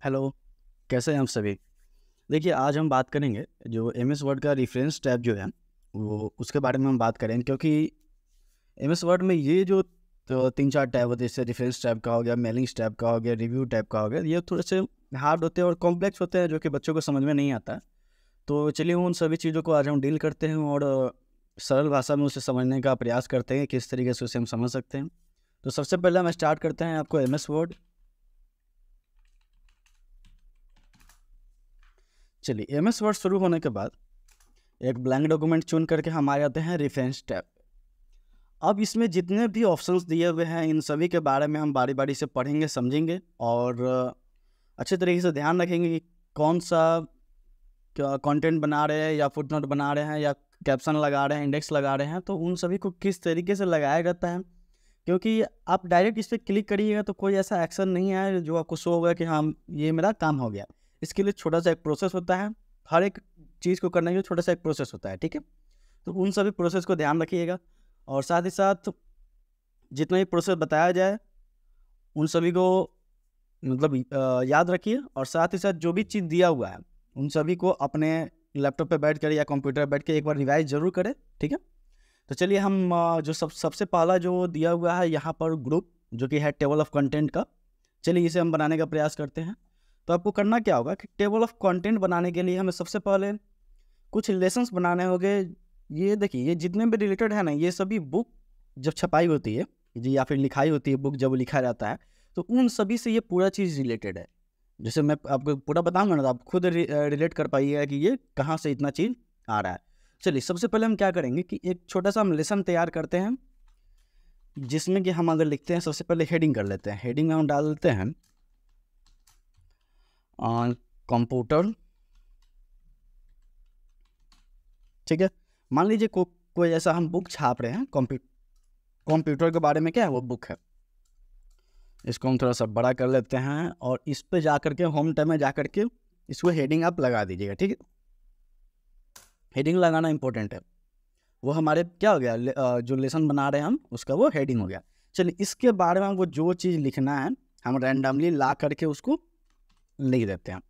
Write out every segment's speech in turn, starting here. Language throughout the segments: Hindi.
हेलो, कैसे हैं आप सभी? देखिए, आज हम बात करेंगे जो एमएस वर्ड का रेफरेंस टैब जो है, वो उसके बारे में हम बात करेंगे क्योंकि एमएस वर्ड में ये जो 3-4 टैब होते हैं, जैसे रेफरेंस टैब का हो गया, मेलिंग्स टैब का हो गया, रिव्यू टैब का हो गया, ये थोड़े से हार्ड होते हैं और कॉम्प्लेक्स होते हैं जो कि बच्चों को समझ में नहीं आता है। तो चलिए उन सभी चीज़ों को आज हम डील करते हैं और सरल भाषा में उसे समझने का प्रयास करते हैं, किस तरीके से उसे हम समझ सकते हैं। तो सबसे पहले हम स्टार्ट करते हैं आपको एमएस वर्ड। चलिए, एमएस वर्ड शुरू होने के बाद एक ब्लैंक डॉक्यूमेंट चुन करके हम आ जाते हैं रेफरेंस टैब। अब इसमें जितने भी ऑप्शंस दिए हुए हैं इन सभी के बारे में हम बारी बारी से पढ़ेंगे, समझेंगे और अच्छे तरीके से ध्यान रखेंगे कि कौन सा कंटेंट बना रहे हैं या फुटनोट बना रहे हैं या कैप्शन लगा रहे हैं, इंडेक्स लगा रहे हैं, तो उन सभी को किस तरीके से लगाया जाता है। क्योंकि आप डायरेक्ट इस पर क्लिक करिएगा तो कोई ऐसा एक्शन नहीं है जो आपको शो होगा कि हाँ ये मेरा काम हो गया। इसके लिए छोटा सा एक प्रोसेस होता है, हर एक चीज़ को करने के लिए छोटा सा एक प्रोसेस होता है, ठीक है। तो उन सभी प्रोसेस को ध्यान रखिएगा और साथ ही साथ जितना भी प्रोसेस बताया जाए उन सभी को मतलब याद रखिए और साथ ही साथ जो भी चीज़ दिया हुआ है उन सभी को अपने लैपटॉप पे बैठ कर या कंप्यूटर पे बैठ के एक बार रिवाइज ज़रूर करें, ठीक है। तो चलिए हम जो सबसे पहला जो दिया हुआ है यहाँ पर ग्रुप, जो कि है टेबल ऑफ कंटेंट का, चलिए इसे हम बनाने का प्रयास करते हैं। तो आपको करना क्या होगा कि टेबल ऑफ कंटेंट बनाने के लिए हमें सबसे पहले कुछ लेसन्स बनाने होंगे। ये देखिए, ये जितने भी रिलेटेड है ना, ये सभी बुक जब छपाई होती है जी या फिर लिखाई होती है, बुक जब लिखा जाता है तो उन सभी से ये पूरा चीज़ रिलेटेड है। जैसे मैं आपको पूरा बताऊंगा ना तो आप खुद रिलेट कर पाइएगा कि ये कहाँ से इतना चीज़ आ रहा है। चलिए सबसे पहले हम क्या करेंगे कि एक छोटा सा हम लेसन तैयार करते हैं जिसमें कि हम अगर लिखते हैं, सबसे पहले हेडिंग कर लेते हैं। हेडिंग में हम डाल देते हैं कंप्यूटर, ठीक है। मान लीजिए कोई ऐसा हम बुक छाप रहे हैं, कंप्यूटर के बारे में क्या है वो बुक है। इसको हम थोड़ा सा बड़ा कर लेते हैं और इस पे जा करके होम टैब में जा करके इसको हेडिंग आप लगा दीजिएगा, ठीक है। हेडिंग लगाना इंपॉर्टेंट है, वो हमारे क्या हो गया, जो लेसन बना रहे हैं हम उसका वो हेडिंग हो गया। चलिए इसके बारे में हमको जो चीज़ लिखना है हम रैंडमली ला करके उसको लिख देते हैं।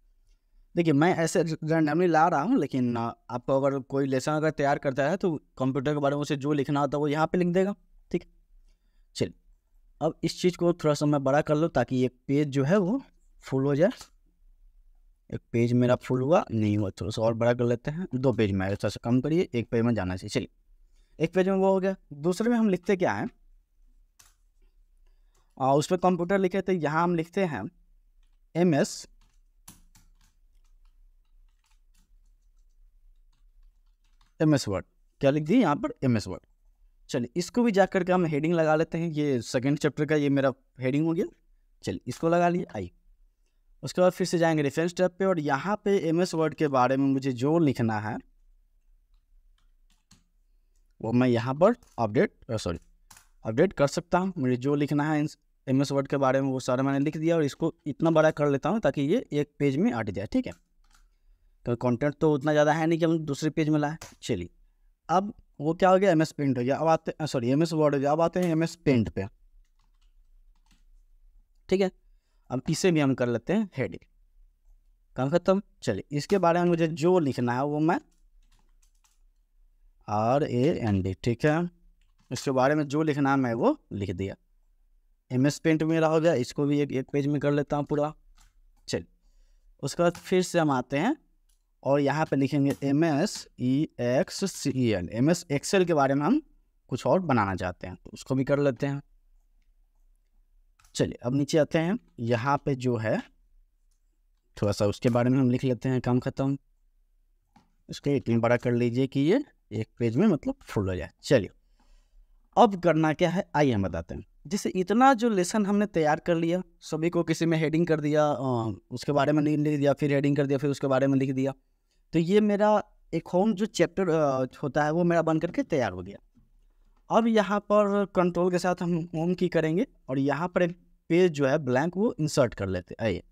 देखिए मैं ऐसे रैंडमली ला रहा हूँ, लेकिन आपको अगर कोई लेसन अगर तैयार करता है तो कंप्यूटर के बारे में उसे जो लिखना होता है वो यहाँ पे लिख देगा, ठीक है। चलिए अब इस चीज़ को थोड़ा सा मैं बड़ा कर लूँ ताकि एक पेज जो है वो फुल हो जाए। एक पेज मेरा फुल हुआ नहीं हुआ, थोड़ा सा और बड़ा कर लेते हैं। 2 पेज में थोड़ा सा कम करिए, एक पेज में जाना चाहिए। चलिए एक पेज में वो हो गया। दूसरे में हम लिखते क्या है, उस पर कंप्यूटर लिखे थे, यहाँ हम लिखते हैं एमएस वर्ड। क्या लिख दिए यहाँ पर, एमएस वर्ड। चलिए इसको भी जा करके हम हेडिंग लगा लेते हैं। ये सेकंड चैप्टर का ये मेरा हेडिंग हो गया। चलिए इसको लगा लिए। आइए उसके बाद फिर से जाएंगे रेफरेंस टैब पे और यहाँ पे एमएस वर्ड के बारे में मुझे जो लिखना है वो मैं यहाँ पर अपडेट कर सकता हूँ। मुझे जो लिखना है एमएस वर्ड के बारे में वो सारा मैंने लिख दिया और इसको इतना बड़ा कर लेता हूँ ताकि ये एक पेज में अट जाए, ठीक है। तो कंटेंट तो उतना ज़्यादा है नहीं कि हम दूसरे पेज में लाएँ। चलिए अब वो क्या हो गया, एमएस पेंट हो गया। अब आते एमएस वर्ड हो गया। अब आते हैं एमएस पेंट पे, ठीक है। अब इसे भी हम कर लेते हैं हेडिंग। काम खत्म। चलिए इसके बारे में मुझे जो लिखना है वो मैं RAND, ठीक है। इसके बारे में जो लिखना है मैं वो लिख दिया। एमएस पेंट मेरा हो गया। इसको भी एक पेज में कर लेता हूँ पूरा। चलिए उसके बाद फिर से हम आते हैं और यहाँ पे लिखेंगे MEXCEL। एमएस एक्सेल के बारे में हम कुछ और बनाना चाहते हैं तो उसको भी कर लेते हैं। चलिए अब नीचे आते हैं, यहाँ पे जो है थोड़ा सा उसके बारे में हम लिख लेते हैं। काम खत्म। इसको इतनी बड़ा कर लीजिए कि ये एक पेज में मतलब फुल हो जाए। चलिए अब करना क्या है आइए हम बताते हैं। जैसे इतना जो लेसन हमने तैयार कर लिया, सभी को किसी में हेडिंग कर दिया, उसके बारे में लिख दिया, फिर हेडिंग कर दिया, फिर उसके बारे में लिख दिया। तो ये मेरा एक होम जो चैप्टर होता है वो मेरा बन करके तैयार हो गया। अब यहाँ पर कंट्रोल के साथ हम होम की करेंगे और यहाँ पर एक पेज जो है ब्लैंक वो इंसर्ट कर लेते हैं। आइए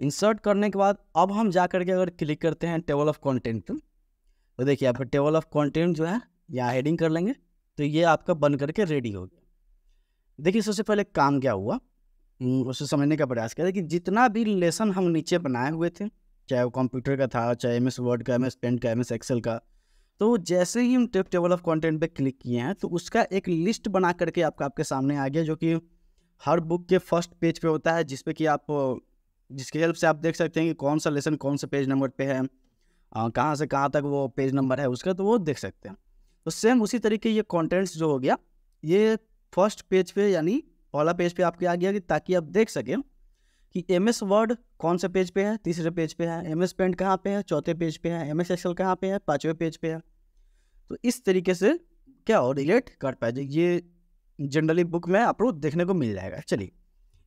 इंसर्ट करने के बाद अब हम जा करके अगर क्लिक करते हैं टेबल ऑफ कंटेंट तो देखिए यहाँ पर टेबल ऑफ कंटेंट जो है यहाँ हेडिंग कर लेंगे तो ये आपका बन करके रेडी हो गया। देखिए सबसे पहले काम क्या हुआ, उसे समझने का प्रयास करें कि जितना भी लेसन हम नीचे बनाए हुए थे, चाहे वो कंप्यूटर का था, चाहे एमएस वर्ड का, एमएस पेंट का, एमएस एक्सेल का, तो जैसे ही हम टेबल ऑफ कंटेंट पे क्लिक किए हैं तो उसका एक लिस्ट बना करके आपके सामने आ गया, जो कि हर बुक के फर्स्ट पेज पे होता है, जिसपे कि आप जिसकी हेल्प से आप देख सकते हैं कि कौन सा लेसन कौन से पेज नंबर पे है, कहाँ से कहाँ तक वो पेज नंबर है उसका, तो वो देख सकते हैं। तो सेम उसी तरीके ये कंटेंट्स जो हो गया, ये फर्स्ट पेज पे यानी पहला पेज पे आपके आ गया, कि ताकि आप देख सकें कि एमएस वर्ड कौन से पेज पे है, तीसरे पेज पे है, एमएस पेंट कहाँ पे है, चौथे पेज पे है, एमएस एक्सेल कहाँ पे है, पाँचवें पेज पे है। तो इस तरीके से क्या हो, रिलेट कर पाए। ये जनरली बुक में आपको देखने को मिल जाएगा। चलिए,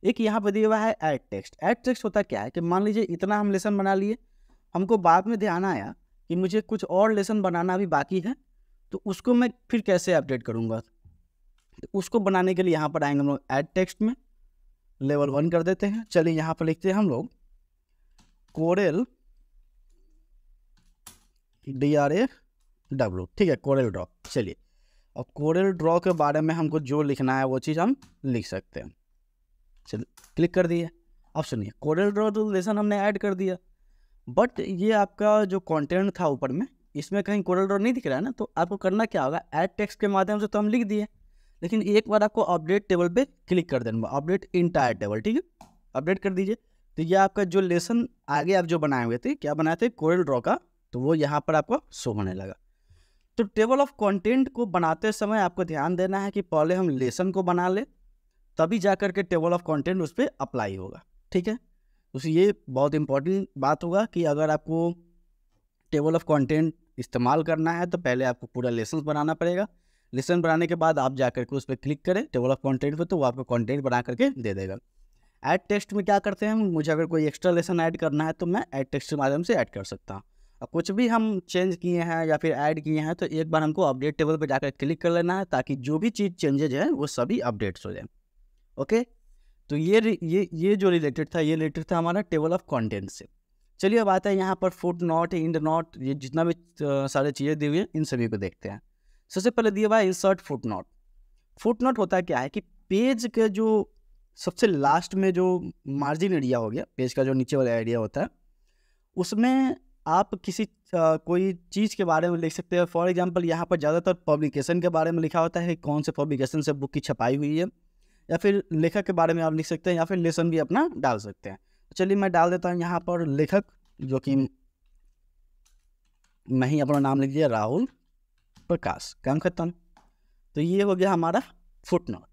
एक यहाँ पर दिया हुआ है ऐड टेक्स्ट। ऐड टेक्स्ट होता क्या है कि मान लीजिए इतना हम लेसन बना लिए, हमको बाद में ध्यान आया कि मुझे कुछ और लेसन बनाना भी बाकी है, तो उसको मैं फिर कैसे अपडेट करूँगा। तो उसको बनाने के लिए यहाँ पर आएंगे हम लोग ऐड टेक्स्ट में, लेवल 1 कर देते हैं। चलिए यहाँ पर लिखते हैं हम लोग कोरेल DRAW, ठीक है, कोरेल ड्रॉ। चलिए, और कोरेल ड्रॉ के बारे में हमको जो लिखना है वो चीज़ हम लिख सकते हैं। चलिए, क्लिक कर दिए। अब सुनिए, कोरेल ड्रॉ तो लेसन हमने ऐड कर दिया, बट ये आपका जो कंटेंट था ऊपर में, इसमें कहीं कोरेल ड्रॉ नहीं दिख रहा है ना, तो आपको करना क्या होगा, ऐड टेक्स्ट के माध्यम से तो हम लिख दिए, लेकिन एक बार आपको अपडेट टेबल पे क्लिक कर देना, अपडेट इंटायर टेबल, ठीक है, अपडेट कर दीजिए। तो ये आपका जो लेसन आगे आप जो बनाए हुए थे, क्या बनाए थे, कोरेल ड्रॉ का, तो वो यहाँ पर आपको शो होने लगा। तो टेबल ऑफ कंटेंट को बनाते समय आपको ध्यान देना है कि पहले हम लेसन को बना ले, तभी जा कर के टेबल ऑफ कंटेंट उस पर अप्लाई होगा, ठीक है। तो ये बहुत इंपॉर्टेंट बात होगा कि अगर आपको टेबल ऑफ कंटेंट इस्तेमाल करना है तो पहले आपको पूरा लेसन बनाना पड़ेगा। लेसन बनाने के बाद आप जा करके उस पर क्लिक करें टेबल ऑफ कंटेंट पे, तो वो आपको कंटेंट बना करके दे देगा। ऐड टेक्स्ट में क्या करते हैं, मुझे अगर कोई एक्स्ट्रा लेसन ऐड करना है तो मैं ऐड टेक्स्ट के माध्यम से ऐड कर सकता हूँ। और कुछ भी हम चेंज किए हैं या फिर ऐड किए हैं तो एक बार हमको अपडेट टेबल पर जाकर क्लिक कर लेना है, ताकि जो भी चीज़ चेंजेज है वो सभी अपडेट्स हो जाए। ओके, तो ये जो रिलेटेड था, ये रिलेटेड था हमारा टेबल ऑफ कंटेंट से। चलिए, अब आता है यहाँ पर फुट नोट, इंड नोट, ये जितना भी सारे चीज़ें दी हुई हैं इन सभी को देखते हैं। सबसे पहले दिया हुआ है insert foot note. Foot note होता क्या है कि पेज के जो सबसे लास्ट में जो मार्जिन एरिया हो गया, पेज का जो नीचे वाला एरिया होता है, उसमें आप किसी कोई चीज़ के बारे में लिख सकते हैं। फॉर एग्जांपल, यहाँ पर ज़्यादातर पब्लिकेशन के बारे में लिखा होता है, कौन से पब्लिकेशन से बुक की छपाई हुई है, या फिर लेखक के बारे में आप लिख सकते हैं, या फिर लेसन भी अपना डाल सकते हैं। चलिए, मैं डाल देता हूँ यहाँ पर लेखक, जो कि मैं ही अपना नाम लिख दिया, राहुल प्रकाश, काम खत्म। तो ये हो गया हमारा फुट नोट।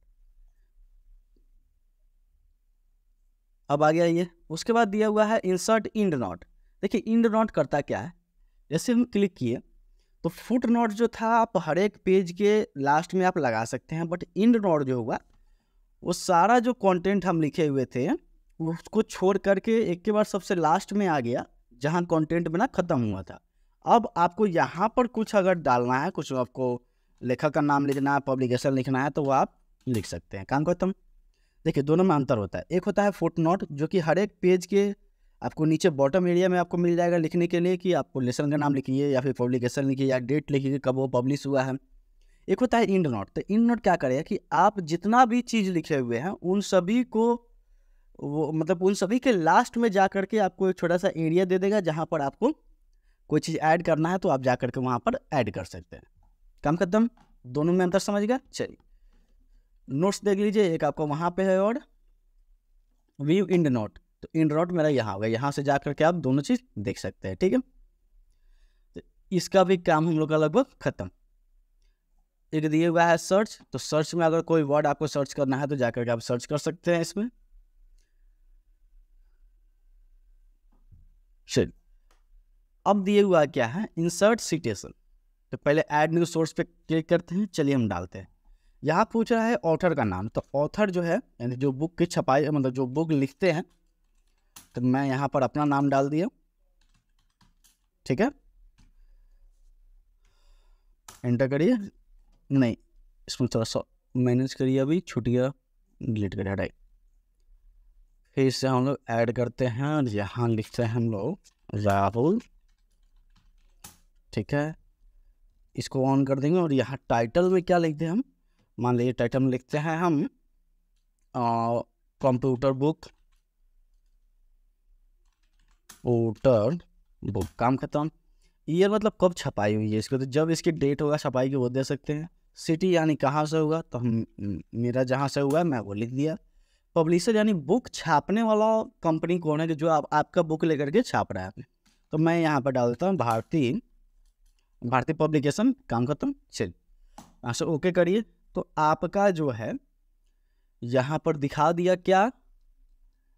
अब आ गया ये, उसके बाद दिया हुआ है इंसर्ट इंड नोट। देखिए, इंड नोट करता क्या है, जैसे हम क्लिक किए तो फुट नोट जो था आप हर एक पेज के लास्ट में आप लगा सकते हैं, बट इंड नोट जो होगा वो सारा जो कंटेंट हम लिखे हुए थे उसको छोड़ करके एक के बाद सबसे लास्ट में आ गया, जहां कंटेंट बना खत्म हुआ था। अब आपको यहाँ पर कुछ अगर डालना है, कुछ आपको लेखक का नाम लिखना है, पब्लिकेशन लिखना है, तो वो आप लिख सकते हैं, काम खत्म। देखिए, दोनों में अंतर होता है। एक होता है फुट नोट, जो कि हर एक पेज के आपको नीचे बॉटम एरिया में आपको मिल जाएगा लिखने के लिए कि आपको लेसन का नाम लिखिए, या फिर पब्लिकेशन लिखिए, या डेट लिखिए कब वो पब्लिश हुआ है। एक होता है इंड नोट। तो इंड नोट क्या करेगा कि आप जितना भी चीज़ लिखे हुए हैं उन सभी को वो मतलब उन सभी के लास्ट में जा करके आपको एक छोटा सा एरिया दे देगा, जहाँ पर आपको कोई चीज़ ऐड करना है तो आप जा करके वहाँ पर ऐड कर सकते हैं। काम खत्म। दोनों में अंतर समझ गया। चलिए, नोट्स देख लीजिए, एक आपको वहाँ पे है और व्यू इंड नोट। तो इंड नोट मेरा यहाँ होगा, यहाँ से जा करके आप दोनों चीज़ देख सकते हैं, ठीक है। तो इसका भी काम हम लोग का लगभग खत्म। एक दिए हुआ है सर्च। तो सर्च में अगर कोई वर्ड आपको सर्च करना है तो जाकर के आप सर्च कर सकते हैं इसमें। चलिए, अब दिए हुआ क्या है, इंसर्ट सिटेशन। तो पहले ऐड न्यू सोर्स पे क्लिक करते हैं। चलिए, हम डालते हैं। यहाँ पूछ रहा है ऑथर का नाम। तो ऑथर जो है यानी जो बुक की छपाई मतलब जो बुक लिखते हैं, तो मैं यहाँ पर अपना नाम डाल दिया, ठीक है। एंटर करिए। नहीं, इसमें थोड़ा सा मैनेज करिए, अभी छूट गया, डिलीट करिए, हटाइए। फिर से हम लोग ऐड करते हैं और यहाँ लिखते हैं हम लोग राहुल, ठीक है। इसको ऑन कर देंगे और यहाँ टाइटल में क्या लिखते हैं हम, मान लीजिए टाइटल में लिखते हैं हम कंप्यूटर बुक, काम खत्म। ईयर मतलब कब छपाई हुई है इसको, तो जब इसकी डेट होगा छपाई की वो दे सकते हैं। सिटी यानी कहाँ से होगा, तो हम मेरा जहाँ से हुआ मैं वो लिख दिया। पब्लिशर यानी बुक छापने वाला कंपनी कौन है कि जो आपका बुक लेकर के छाप रहा है आपने, तो मैं यहाँ पर डाल देता हूँ भारतीय पब्लिकेशन, काम खत्म। चलिए यहाँ से ओके करिए, तो आपका जो है यहाँ पर दिखा दिया क्या,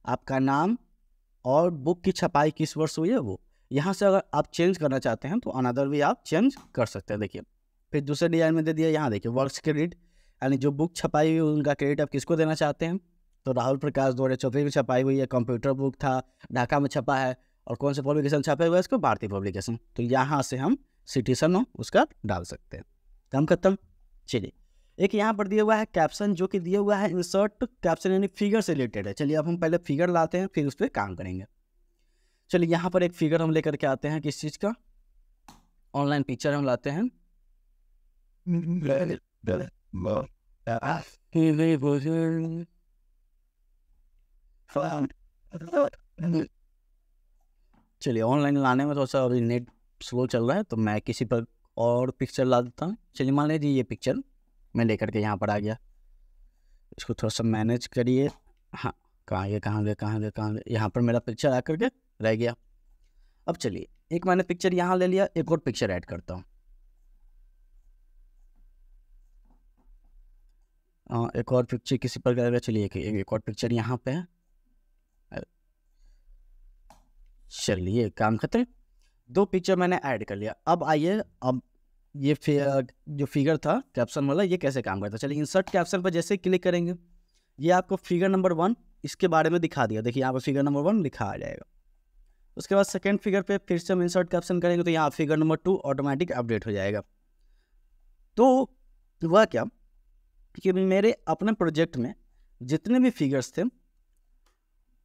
आपका नाम और बुक की छपाई किस वर्ष हुई है वो। यहाँ से अगर आप चेंज करना चाहते हैं तो अनदर भी आप चेंज कर सकते हैं। देखिए फिर दूसरे डिजाइन में दे दिया, यहाँ देखिए वर्ष क्रेडिट, यानी जो बुक छपाई हुई है उनका क्रेडिट आप किसको देना चाहते हैं, तो राहुल प्रकाश 2024 में छपाई हुई है, कंप्यूटर बुक था, ढाका में छपा है, और कौन से पब्लिकेशन छपे हुए हैं इसको, भारतीय पब्लिकेशन। तो यहाँ से हम सिटीजन उसका डाल सकते हैं, काम खत्म। चलिए एक यहाँ पर दिया हुआ है कैप्शन, जो कि दिया हुआ है इंसर्ट कैप्शन यानी फिगर से रिलेटेड है। चलिए अब हम पहले फिगर लाते हैं फिर उस पर काम करेंगे। चलिए यहाँ पर एक फिगर हम लेकर के आते हैं, किस चीज़ का, ऑनलाइन पिक्चर हम लाते हैं। चलिए ऑनलाइन लाने में थोड़ा सा अभी नेट स्लो चल रहा है, तो मैं किसी पर और पिक्चर ला देता हूँ। चलिए मान लीजिए ये पिक्चर मैं लेकर के यहाँ पर आ गया, इसको थोड़ा सा मैनेज करिए। हाँ कहाँ गया, यहाँ पर मेरा पिक्चर आकर के रह गया। अब चलिए एक मैंने पिक्चर यहाँ ले लिया, एक और पिक्चर ऐड करता हूँ। एक और पिक्चर किसी पर करेगा, चलिए एक और पिक्चर यहाँ पे है। चलिए काम खत्म, 2 पिक्चर मैंने ऐड कर लिया। अब आइए, अब ये जो फिगर था कैप्शन वाला, ये कैसे काम करता है। चलिए इंसर्ट कैप्शन पर जैसे क्लिक करेंगे, ये आपको फिगर नंबर 1 इसके बारे में दिखा दिया। देखिए यहाँ पर फिगर नंबर 1 लिखा आ जाएगा। उसके बाद सेकंड फिगर पे फिर से हम इंसर्ट कैप्शन करेंगे, तो यहाँ फिगर नंबर 2 ऑटोमेटिक अपडेट हो जाएगा। तो हुआ क्या कि मेरे अपने प्रोजेक्ट में जितने भी फिगर्स थे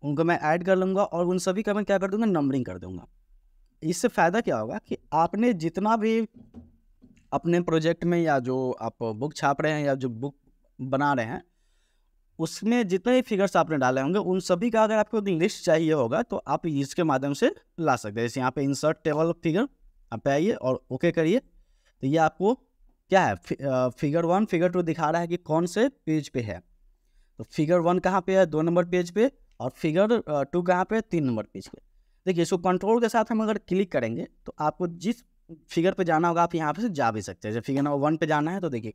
उनको मैं ऐड कर लूँगा, और उन सभी का मैं क्या कर दूँगा, नंबरिंग कर दूँगा। इससे फ़ायदा क्या होगा कि आपने जितना भी अपने प्रोजेक्ट में, या जो आप बुक छाप रहे हैं या जो बुक बना रहे हैं, उसमें जितने भी फिगर्स आपने डाले होंगे उन सभी का अगर आपको लिस्ट चाहिए होगा तो आप इसके माध्यम से ला सकते हैं। जैसे यहाँ पे इंसर्ट टेबल फिगर, आप पे आइए और ओके करिए, तो ये आपको क्या है, फिगर 1 फिगर 2 दिखा रहा है कि कौन से पेज पे है। तो फिगर 1 कहाँ पे है, 2 नंबर पेज पे, और फिगर 2 कहाँ पे है, 3 नंबर पेज पे। देखिए इसको कंट्रोल के साथ हम अगर क्लिक करेंगे तो आपको जिस फिगर पे जाना होगा आप यहाँ पे से जा भी सकते हैं। जैसे फिगर नंबर 1 पे जाना है तो देखिए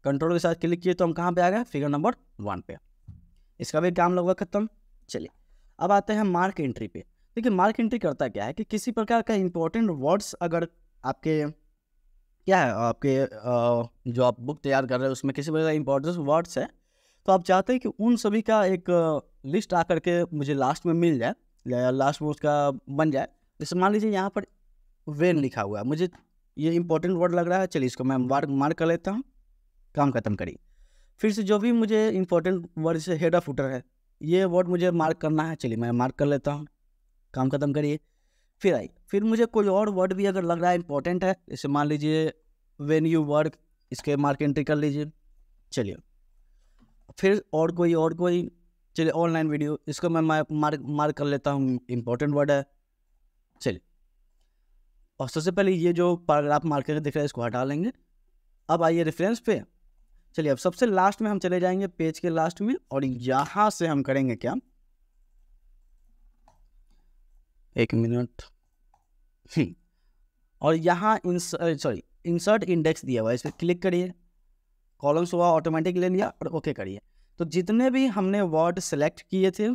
कंट्रोल के साथ क्लिक किए तो हम कहाँ पे आ गए, फिगर नंबर 1 पे। इसका भी काम लगभग खत्म। चलिए अब आते हैं मार्क एंट्री पे। देखिए मार्क एंट्री करता क्या है कि किसी प्रकार का इंपॉर्टेंट वर्ड्स अगर आपके क्या है, आपके जो आप बुक तैयार कर रहे हैं उसमें किसी प्रकार का इंपॉर्टेंट वर्ड्स है, तो आप चाहते हैं कि उन सभी का एक लिस्ट आकर के मुझे लास्ट में मिल जाए, या लास्ट में उसका बन जाए। जैसे मान लीजिए यहाँ पर वेन लिखा हुआ है, मुझे ये इंपॉर्टेंट वर्ड लग रहा है, चलिए इसको मैं मार्क कर लेता हूँ, काम खत्म करिए। फिर से जो भी मुझे इंपॉर्टेंट वर्ड से हेडर फुटर है, ये वर्ड मुझे मार्क करना है, चलिए मैं मार्क कर लेता हूँ, काम खत्म करिए। फिर आई, फिर मुझे कोई और वर्ड भी अगर लग रहा है इंपॉर्टेंट है, जैसे मान लीजिए वेन यू वर्क, इसके मार्क एंट्री कर लीजिए। चलिए फिर और कोई चलिए ऑनलाइन वीडियो, इसको मैं मार्क कर लेता हूँ, इंपॉर्टेंट वर्ड है। चलिए और सबसे पहले ये जो पैराग्राफ मार्क करके दिख रहा है इसको हटा लेंगे। अब आइए रेफरेंस पे, चलिए अब सबसे लास्ट में हम चले जाएंगे पेज के लास्ट में, और यहाँ से हम करेंगे क्या, एक मिनट, और यहाँ इंसर्ट इंडेक्स दिया हुआ है, इस पर क्लिक करिए, कॉलम्स हुआ ऑटोमेटिक ले लिया और ओके करिए। तो जितने भी हमने वर्ड सेलेक्ट किए थे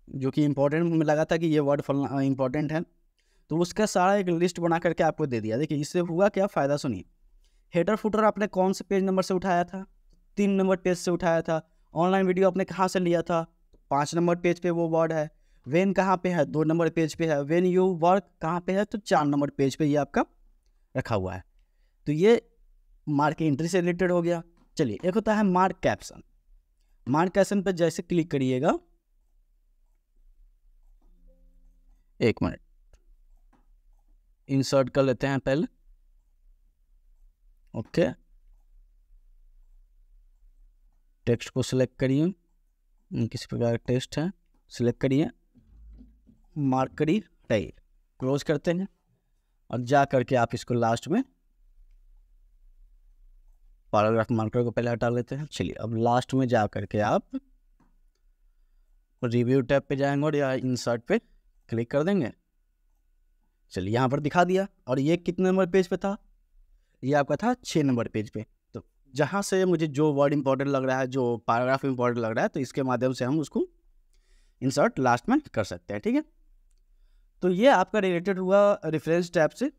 जो कि इंपॉर्टेंट में लगा था कि ये वर्ड इंपॉर्टेंट है, तो उसका सारा एक लिस्ट बना करके आपको दे दिया। देखिए इससे हुआ क्या फ़ायदा, सुनिए। हेडर फुटर आपने कौन से पेज नंबर से उठाया था, 3 नंबर पेज से उठाया था। ऑनलाइन वीडियो आपने कहाँ से लिया था, 5 नंबर पेज पे वो वर्ड है। वेन कहाँ पे है, 2 नंबर पेज पे है। वेन यू वर्क कहाँ पे है, तो 4 नंबर पेज पे ये आपका रखा हुआ है। तो ये मार्क एंट्री से रिलेटेड हो गया। चलिए एक होता है मार्क कैप्शन। मार्क कैप्शन पे जैसे क्लिक करिएगा, एक मिनट इंसर्ट कर लेते हैं पहले, ओके। टेक्स्ट को सिलेक्ट करिए, किसी प्रकार का टेस्ट है, सिलेक्ट करिए, मार्क करिए, हटाइए, क्लोज करते हैं और जा करके आप इसको लास्ट में पैराग्राफ मार्कर को पहले हटा लेते हैं। चलिए अब लास्ट में जा करके आप रिव्यू टैब पे जाएंगे और या इंसर्ट पे क्लिक कर देंगे। चलिए यहाँ पर दिखा दिया। और ये कितने नंबर पेज पे था? ये आपका था 6 नंबर पेज पे। तो जहाँ से मुझे जो वर्ड इंपॉर्टेंट लग रहा है, जो पैराग्राफ इंपॉर्टेंट लग रहा है, तो इसके माध्यम से हम उसको इंसर्ट लास्ट में कर सकते हैं। ठीक है, तो ये आपका रिलेटेड हुआ रेफरेंस टैब से।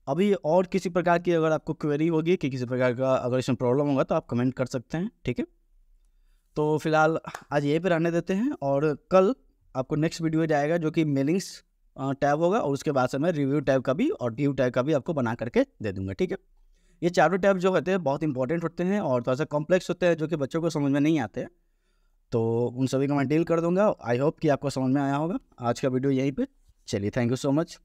अभी और किसी प्रकार की अगर आपको क्वेरी होगी कि किसी प्रकार का अगर इसमें प्रॉब्लम होगा तो आप कमेंट कर सकते हैं। ठीक है, तो फिलहाल आज यहीं पे रहने देते हैं और कल आपको नेक्स्ट वीडियो जाएगा जो कि मेलिंग्स टैब होगा और उसके बाद से मैं रिव्यू टैब का भी और व्यू टैब का भी आपको बना करके दे दूंगा। ठीक है, ये चारों टैब जो होते हैं बहुत इंपॉर्टेंट होते हैं और थोड़ा सा कॉम्प्लेक्स होते हैं जो कि बच्चों को समझ में नहीं आते हैं, तो उन सभी को मैं डील कर दूंगा। आई होप कि आपको समझ में आया होगा। आज का वीडियो यहीं पे। चलिए, थैंक यू सो मच।